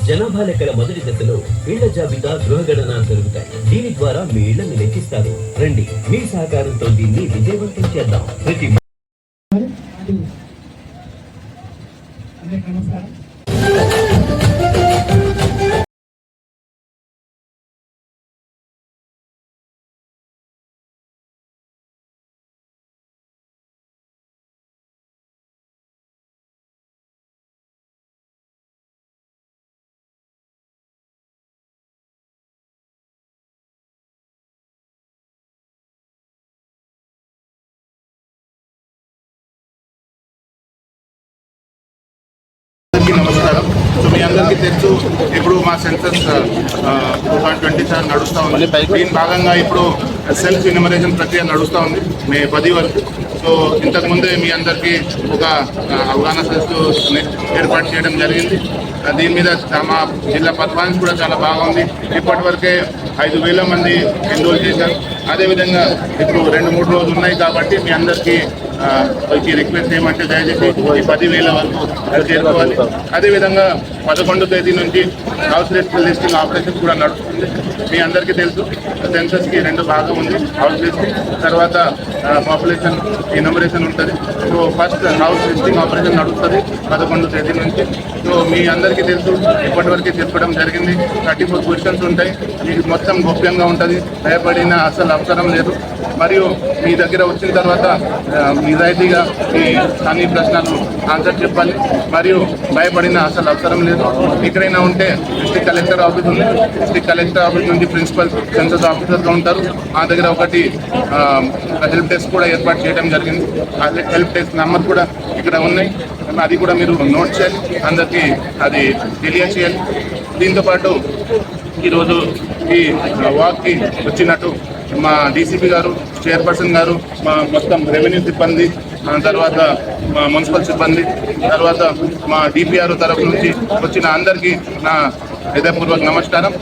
జనాభా లెక్కల మొదటి దశలో ఇళ్ల జాబితా గృహగణన జరుగుతాయి. దీని ద్వారా మీ ఇళ్లను లెక్కిస్తారు. రండి, మీ సహకారంతో దీన్ని విజయవంతం చేద్దాం. ప్రతి నమస్కారం. నమస్కారం. సో మీ అందరికీ తెలుసు, ఇప్పుడు మా సెన్సస్ 2027 నడుస్తూ ఉంది. దీని భాగంగా ఇప్పుడు సెల్ఫ్ ఇన్యూమరేషన్ ప్రక్రియ నడుస్తూ ఉంది మే 10 వరకు. సో ఇంతకుముందే మీ అందరికీ ఒక అవగాహన సదస్సు ఏర్పాటు చేయడం జరిగింది. దీని మీద మా జిల్లా పర్ఫార్మెన్స్ కూడా చాలా బాగుంది. ఇప్పటి వరకే 5,000 మంది ఎన్రోల్ చేశారు. అదేవిధంగా ఇప్పుడు 2-3 రోజులు ఉన్నాయి కాబట్టి మీ అందరికీ రిక్వెస్ట్ ఏమంటే దయచేసి ఈ 10,000 వరకు చేరుకోవాలి. అదేవిధంగా 11వ తేదీ నుంచి హౌస్ లిస్టింగ్ ఆపరేషన్ కూడా నడుస్తుంది. మీ అందరికీ తెలుసు, సెన్సస్కి 2 భాగం ఉంది. హౌస్ లిస్టింగ్ తర్వాత పాపులేషన్ ఎన్యూమరేషన్ ఉంటుంది. So first house listing operation నడుస్తుంది 11వ తేదీ నుంచి. సో మీ అందరికీ తెలుసు, ఇప్పటివరకు చెప్పడం జరిగింది. 34 క్వశ్చన్స్ ఉంటాయి. మీకు మొత్తం గోప్యంగా ఉంటుంది. భయపడిన అసలు అవసరం లేదు. మరియు మీ దగ్గర వచ్చిన తర్వాత నిజాయితీగా మీ అన్ని ప్రశ్నలు ఆన్సర్ చెప్పాలి. మరియు భయపడిన అసలు అవసరం లేదు. ఎక్కడైనా ఉంటే డిస్ట్రిక్ట్ కలెక్టర్ ఆఫీస్ ఉంది. డిస్ట్రిక్ట్ కలెక్టర్ ఆఫీస్ నుంచి ప్రిన్సిపల్ సెన్సస్ ఆఫీసర్గా ఉంటారు. ఆ దగ్గర ఒకటి హెల్ప్ డెస్క్ కూడా ఏర్పాటు చేయడం జరిగింది. ఆ హెల్ప్ డెస్క్ నెంబర్ కూడా ఇక్కడ ఉన్నాయి. అది కూడా మీరు నోట్ చేయాలి, అందరికీ అది తెలియచేయాలి. దీంతోపాటు ఈరోజు ఈ వాక్కి వచ్చినట్టు మా డీసీపీ గారు, చైర్పర్సన్ గారు, మా మొత్తం రెవెన్యూ సిబ్బంది, తర్వాత మా మున్సిపల్ సిబ్బంది, తర్వాత మా డిపిఆర్ తరఫు నుంచి వచ్చిన అందరికీ నా హృదయపూర్వక నమస్కారం.